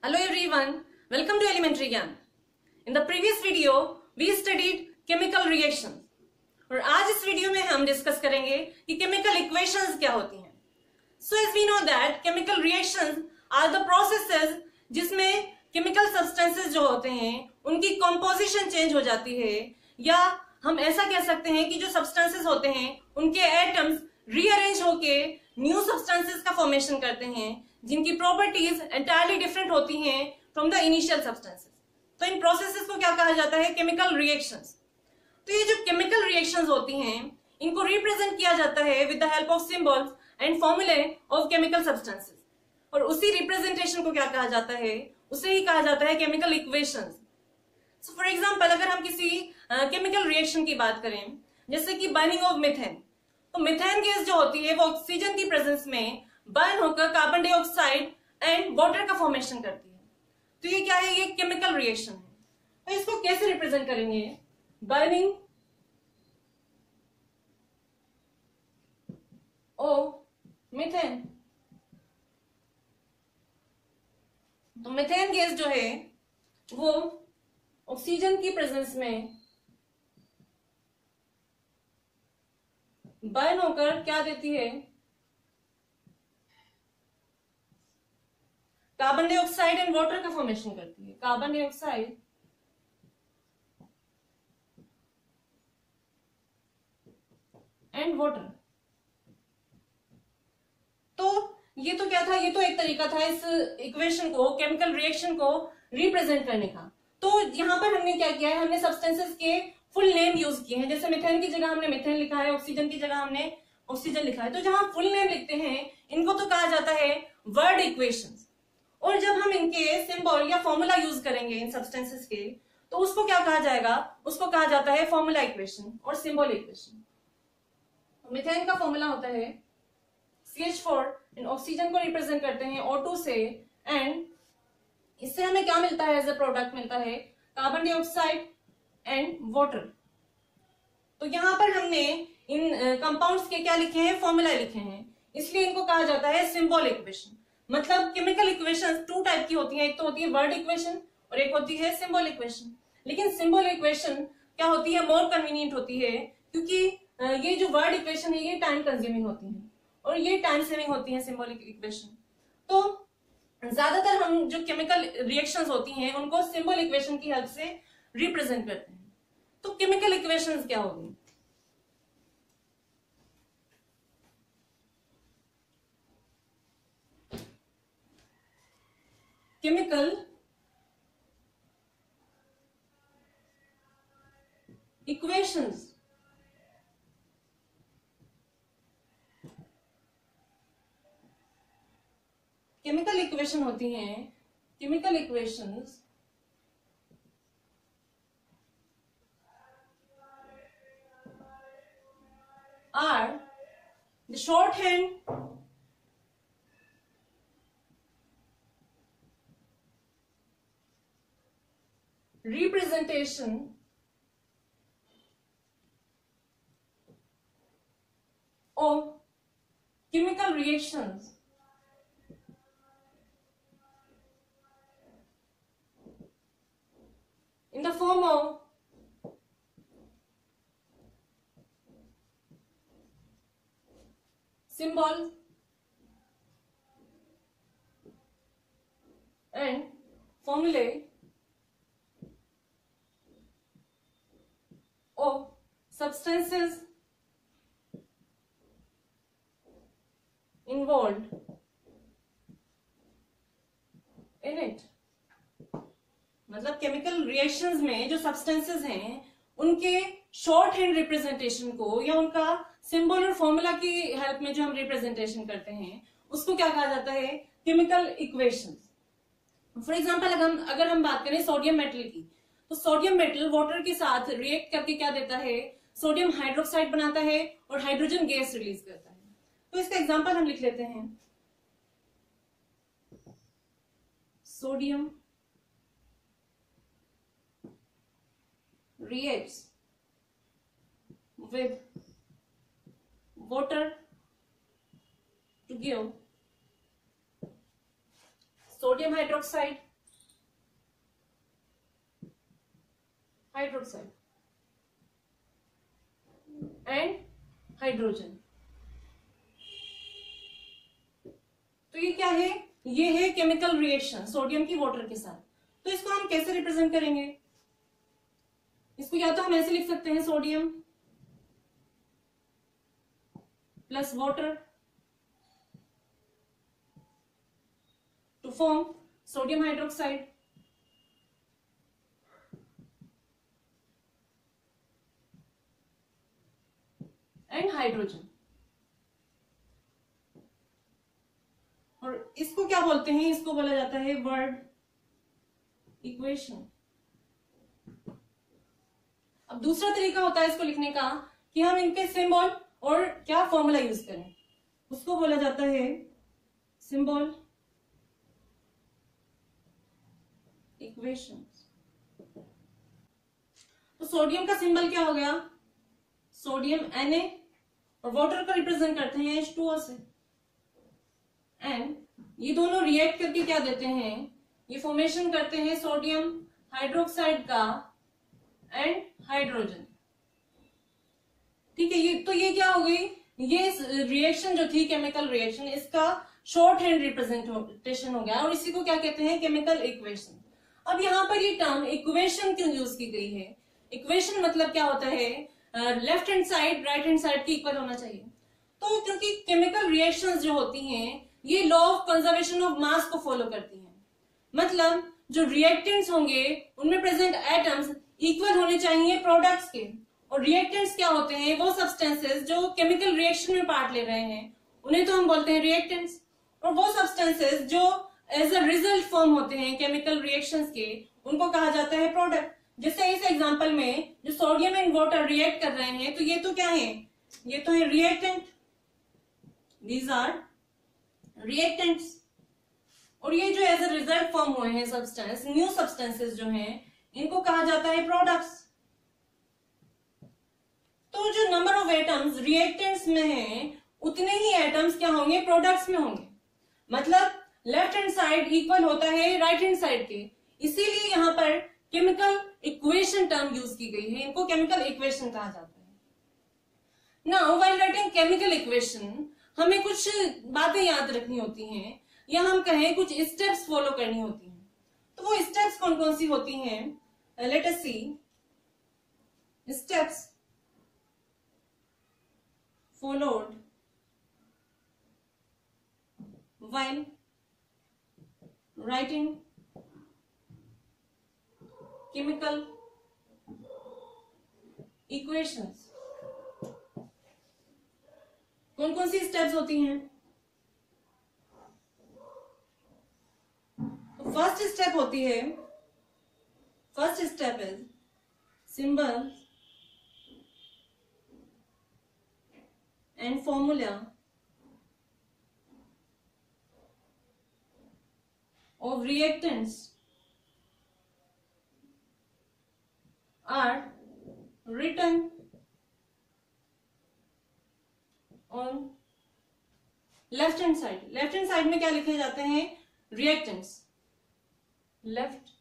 Hello everyone, welcome to Elementary Gyan. In the previous video, we studied chemical reactions. और आज इस video में हम डिस्कस करेंगे कि chemical equations क्या होती हैं. So as we know that chemical reactions are the processes जिसमें chemical substances जो होते हैं उनकी composition change हो जाती है, या हम ऐसा कह सकते हैं कि जो substances होते हैं उनके atoms rearrange होके new substances का formation करते हैं जिनकी प्रॉपर्टीज एंटायरली डिफरेंट होती हैं फ्रॉम द इनिशियल सब्सटेंसेस. तो इन प्रोसेसेस को क्या कहा जाता है? Chemical reactions. तो ये जो केमिकल रिएक्शंस होती हैं इनको रिप्रेजेंट किया जाता है with the help of symbols and फॉर्मूले ऑफ केमिकल सब्सटेंसेस. और उसी रिप्रेजेंटेशन को क्या कहा जाता है? उसे ही कहा जाता है chemical equations. So for example अगर हम किसी केमिकल रिएक्शन की बात करें जैसे कि बर्निंग ऑफ मीथेन, तो मीथेन गैस जो होती है वो ऑक्सीजन की प्रेजेंस में बर्न होकर कार्बन डाइऑक्साइड एंड वाटर का फॉर्मेशन करती है. तो ये क्या है? ये केमिकल रिएक्शन है. तो इसको कैसे रिप्रेजेंट करेंगे? Burning of methane. तो मीथेन गैस जो है वो ऑक्सीजन की प्रेजेंस में बर्न होकर क्या देती है? कार्बन डाइऑक्साइड एंड वाटर का फॉर्मेशन करती है. Carbon dioxide and water. तो ये तो क्या था? ये तो एक तरीका था इस इक्वेशन को, केमिकल रिएक्शन को रिप्रेजेंट करने का. तो यहां पर हमने क्या किया है? हमने सब्सटेंसेस के फुल नेम यूज किए हैं. जैसे मिथेन की जगह हमने मिथेन लिखा है, ऑक्सीजन की जगह हमने ऑक्सीजन लिखा है. तो जहां फुल नेम लिखते हैं इनको तो कहा जाता है वर्ड इक्वेशंस. और जब हम इनके सिंबल या फॉर्मूला यूज करेंगे इन सब्सटेंसेस के, तो उसको क्या कहा जाएगा? उसको कहा जाता है फॉर्मूला इक्वेशन और सिंबल इक्वेशन. मिथेन का फॉर्मूला होता है CH4. इन ऑक्सीजन को रिप्रेजेंट करते हैं O2 से, एंड इससे हमें क्या मिलता है? एज ए प्रोडक्ट मिलता है कार्बन डाइऑक्साइड एंड वाटर. तो यहां पर हमने इन कंपाउंड्स के क्या लिखे हैं? फॉर्मूला लिखे हैं, इसलिए इनको कहा जाता है सिंबल इक्वेशन. मतलब केमिकल इक्वेशंस टू टाइप की होती हैं. एक तो होती है वर्ड इक्वेशन और एक होती है सिंबल इक्वेशन. लेकिन सिंबल इक्वेशन क्या होती है? मोर कन्वीनियंट होती है, क्योंकि ये जो वर्ड इक्वेशन है ये टाइम कंज्यूमिंग होती है और ये टाइम सेविंग होती है सिंबल इक्वेशन. तो ज्यादातर हम जो केमिकल रिएक्शंस होती हैं उनको सिंबल इक्वेशन की हेल्प से रिप्रेजेंट करते हैं. तो केमिकल इक्वेशंस क्या होगी? केमिकल इक्वेशंस केमिकल इक्वेशन होती हैं. Chemical equations are the short hand representation of chemical reactions in the form of symbols and formulae of substances involved in it. मतलब केमिकल रिएक्शंस में जो सब्सटेंसेस हैं उनके short hand representation को या उनका सिंबल और फॉर्मूला की हेल्प में जो हम रिप्रेजेंटेशन करते हैं उसको क्या कहा जाता है? Chemical equations. फॉर एग्जांपल अगर हम बात करें सोडियम मेटल की, तो सोडियम मेटल वाटर के साथ रिएक्ट करके क्या देता है? सोडियम हाइड्रोक्साइड बनाता है और हाइड्रोजन गैस रिलीज करता है. तो इसका एग्जांपल हम लिख लेते हैं. Sodium reacts with water to give sodium hydroxide hydroxide and hydrogen. तो ये क्या है, ये है केमिकल रिएक्शन सोडियम की वाटर के साथ। तो इसको हम कैसे रिप्रेजेंट करेंगे, इसको या तो हम ऐसे लिख सकते हैं sodium plus water to form sodium hydroxide, and hydrogen. और इसको क्या बोलते हैं, इसको बोला जाता है वर्ड इक्वेशन। अब दूसरा तरीका होता है इसको लिखने का कि हम इनके सिंबल और क्या फॉर्मूला यूज करें, उसको बोला जाता है सिंबल इक्वेशन। तो सोडियम का सिंबल क्या हो गया, सोडियम Na, और वाटर को रिप्रेजेंट करते हैं H2O से। एंड ये दोनों रिएक्ट करके क्या देते हैं, ये फॉर्मेशन करते हैं सोडियम हाइड्रोक्साइड का एंड हाइड्रोजन। ठीक है, ये तो ये क्या हो गई, ये रिएक्शन जो थी केमिकल रिएक्शन, इसका शॉर्ट हैंड रिप्रेजेंटेशन हो गया, और इसी को क्या कहते हैं, केमिकल इक्वेशन। अब यहाँ पर ये टर्म इक्वेशन क्यों यूज की गई है, इक्वेशन मतलब क्या होता है, left hand side right hand side की इक्वल होना चाहिए। तो क्योंकि केमिकल रिएक्शंस जो होती हैं ये law of conservation of mass को फॉलो करती हैं, मतलब जो रिएक्टेंट्स होंगे उनमें प्रेजेंट एटम्स इक्वल होने चाहिए प्रोडक्ट्स के। और रिएक्टेंट्स क्या होते हैं, वो सब्सटेंसेस जो केमिकल रिएक्शन में पार्ट ले रहे हैं उन्हें तो हम बोलते हैं रिएक्टेंट्स, और वो सब्सटेंसेस जो एज अ रिजल्ट फॉर्म होते हैं केमिकल रिएक्शंस के उनको कहा जाता है प्रोडक्ट। जैसे इस एग्जांपल में जो सोडियम एंड वाटर रिएक्ट कर रहे हैं तो ये तो क्या है, ये तो है रिएक्टेंट, दीज आर रिएक्टेंट्स। और ये जो एज अ रिजल्ट फॉर्म हुए हैं सब्सटेंस, न्यू सब्सटेंसेस जो हैं इनको कहा जाता है प्रोडक्ट्स। तो जो नंबर ऑफ एटम्स रिएक्टेंट्स में हैं उतने ही एटम्स क्या होंगे, प्रोडक्ट्स में होंगे। मतलब लेफ्ट हैंड साइड इक्वल होता है राइट हैंड साइड के, इसीलिए यहां पर केमिकल इक्वेशन टर्म यूज की गई है, इनको केमिकल इक्वेशन कहा जाता है। Now while writing chemical equation हमें कुछ बातें याद रखनी होती हैं, या हम कहें कुछ स्टेप्स फॉलो करनी होती हैं। तो वो स्टेप्स कौन कौन सी होती हैं, let us see steps followed while writing chemical equations. कौन कौन सी स्टेप्स होती हैं, तो फर्स्ट स्टेप होती है, first step is symbol and formula of reactants are written on left hand side. Left hand side में क्या लिखे जाते हैं, रिएक्टेंट्स, लेफ्ट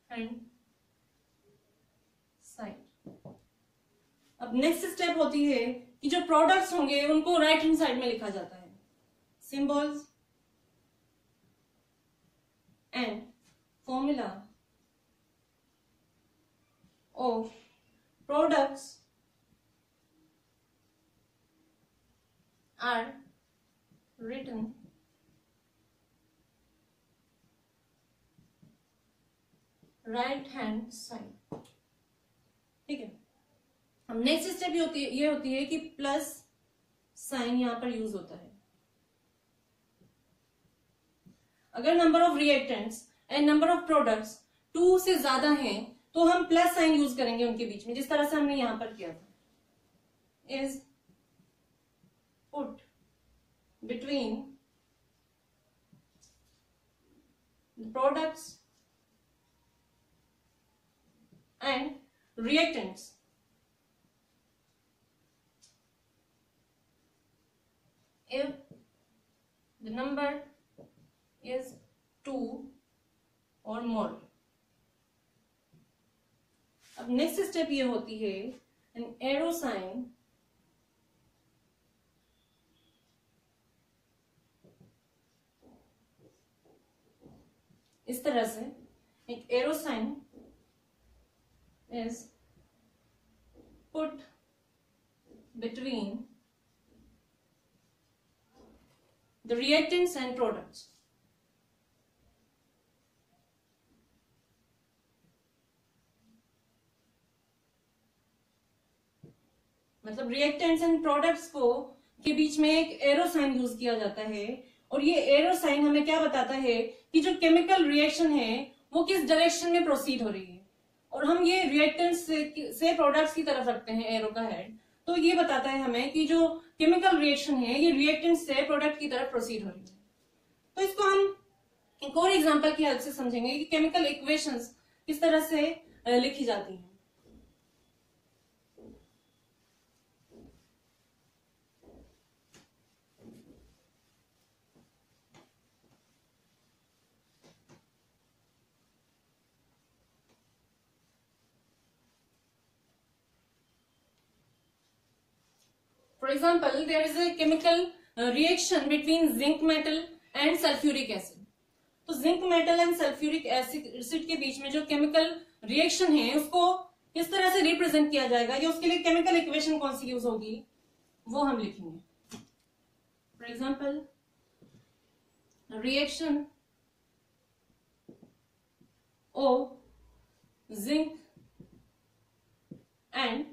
हैंड साइड। अब नेक्स्ट स्टेप होती है कि जो प्रोडक्ट्स होंगे उनको राइट हैंड साइड में लिखा जाता है, symbols and formula of products are written right hand side। ठीक है, अब नेक्स्ट स्टेप ये होती है कि प्लस साइन यहां पर यूज होता है। अगर number of reactants and number of products 2 से ज्यादा हैं तो हम प्लस साइन यूज करेंगे उनके बीच में, जिस तरह से हमने यहां पर किया था, is put between products and reactants if the number is 2 or more। अब नेक्स्ट स्टेप ये होती है एन एरो साइन इस तरह से एक arrow sign is put between the reactants and products. मतलब रिएक्टेंट्स एंड प्रोडक्ट्स को के बीच में एक एरो साइन यूज किया जाता है और ये एरो साइन हमें क्या बताता है कि जो केमिकल रिएक्शन है वो किस डायरेक्शन में प्रोसीड हो रही है और हम ये रिएक्टेंट्स से प्रोडक्ट्स की तरफ रखते हैं एरो का हेड, तो ये बताता है हमें कि जो केमिकल रिएक्शन है ये रिएक्टेंट से प्रोडक्ट की तरफ प्रोसीड हो रही है। तो इसको हम एक और एग्जांपल की हेल्प से समझेंगे कि केमिकल इक्वेशंस किस तरह से लिखी जाती हैं। For example, there is a chemical reaction between zinc metal and sulfuric acid. तो zinc metal and sulphuric acid के बीच में जो केमिकल रिएक्शन है उसको किस तरह से रिप्रेजेंट किया जाएगा या उसके लिए केमिकल इक्वेशन कौन सी यूज होगी वो हम लिखेंगे। For example, reaction of zinc and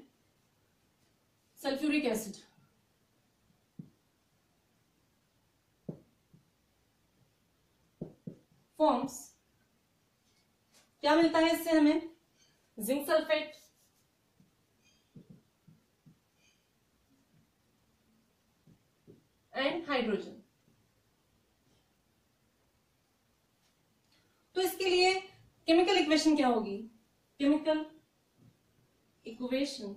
sulphuric acid forms, क्या मिलता है इससे हमें? Zinc sulphate and hydrogen. तो इसके लिए केमिकल इक्वेशन क्या होगी? केमिकल इक्वेशन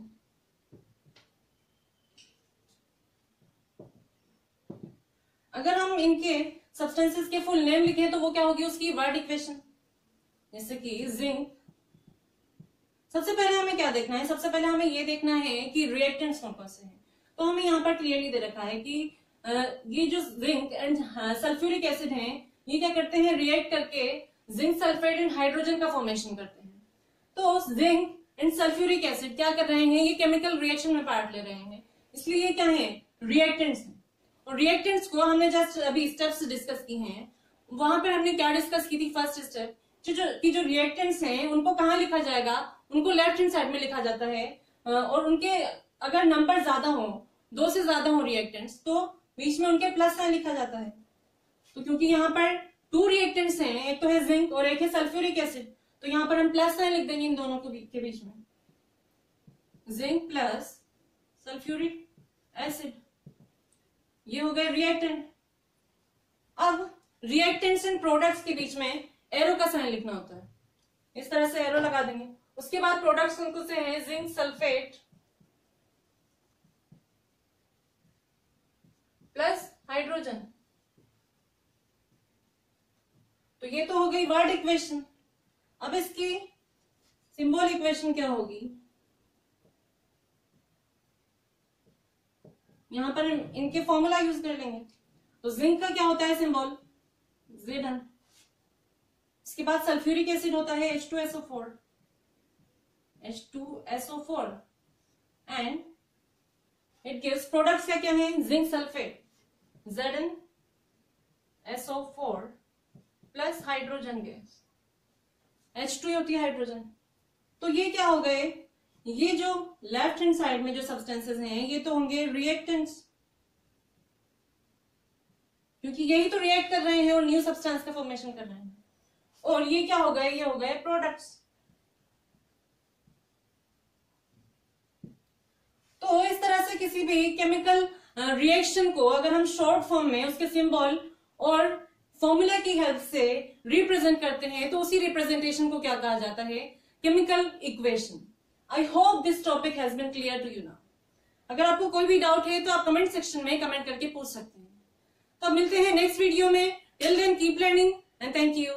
अगर हम इनके सब्सटेंसेस के फुल नेम लिखें तो वो क्या होगी उसकी वर्ड इक्वेशन। जैसे कि जिंक, सबसे पहले हमें क्या देखना है? सबसे पहले हमें ये देखना है कि रिएक्टेंट्स कौन कौन से हैं। तो हमें यहाँ पर क्लियरली दे रखा है कि ये जो जिंक एंड सल्फ्यूरिक एसिड हैं ये क्या करते हैं? रिएक्ट करके जिंक सल्फेट एंड हाइड्रोजन का फॉर्मेशन करते हैं। तो जिंक एंड सल्फ्यूरिक एसिड क्या कर रहे हैं? ये केमिकल रिएक्शन में पार्ट ले रहे हैं, इसलिए ये क्या है? रिएक्टेंट्स हैं। और रिएक्टेंट्स को हमने जस्ट अभी स्टेप्स डिस्कस की हैं, वहां पर हमने क्या डिस्कस की थी? फर्स्ट स्टेप जो रिएक्टेंट्स हैं उनको कहाँ लिखा जाएगा? उनको लेफ्ट हैंड साइड में लिखा जाता है और उनके अगर नंबर ज्यादा हो, 2 से ज्यादा हो रिएक्टेंट्स, तो बीच में उनके प्लस साइन लिखा जाता है। तो क्योंकि यहाँ पर 2 रिएक्टेंट्स हैं, एक तो है जिंक और एक है सल्फ्यूरिक एसिड, तो यहाँ पर हम प्लस साइन लिख देंगे इन दोनों के बीच में, जिंक प्लस सल्फ्यूरिक एसिड, ये हो गए रिएक्टेंट। अब रिएक्टेंट्स एंड प्रोडक्ट्स के बीच में एरो का साइन लिखना होता है, इस तरह से एरो लगा देंगे। उसके बाद प्रोडक्ट्स उनको से हैं जिंक सल्फेट प्लस हाइड्रोजन। तो ये तो हो गई वर्ड इक्वेशन। अब इसकी सिंबल इक्वेशन क्या होगी? यहां पर इनके फॉर्मूला यूज कर लेंगे। तो जिंक का क्या होता है सिंबल? Zn। इसके बाद सल्फ्यूरिक एसिड होता है H2SO4 and it gives products क्या है? Zinc sulphate ZnSO4 plus hydrogen gas, H2 होती है हाइड्रोजन। तो ये क्या हो गए? ये जो लेफ्ट हैंड साइड में जो सब्सटेंसेस हैं ये तो होंगे रिएक्टेंट्स, क्योंकि यही तो रिएक्ट कर रहे हैं और न्यू सब्सटेंस का फॉर्मेशन कर रहे हैं। और ये क्या हो गए? ये हो गए प्रोडक्ट्स। तो इस तरह से किसी भी केमिकल रिएक्शन को अगर हम शॉर्ट फॉर्म में उसके सिंबल और फॉर्मूला की हेल्प से रिप्रेजेंट करते हैं तो उसी रिप्रेजेंटेशन को क्या कहा जाता है? Chemical equation. I hope this topic has been clear to you now. अगर आपको कोई भी डाउट है तो आप कमेंट सेक्शन में कमेंट करके पूछ सकते हैं। तो मिलते हैं नेक्स्ट वीडियो में। Till then keep learning and thank you.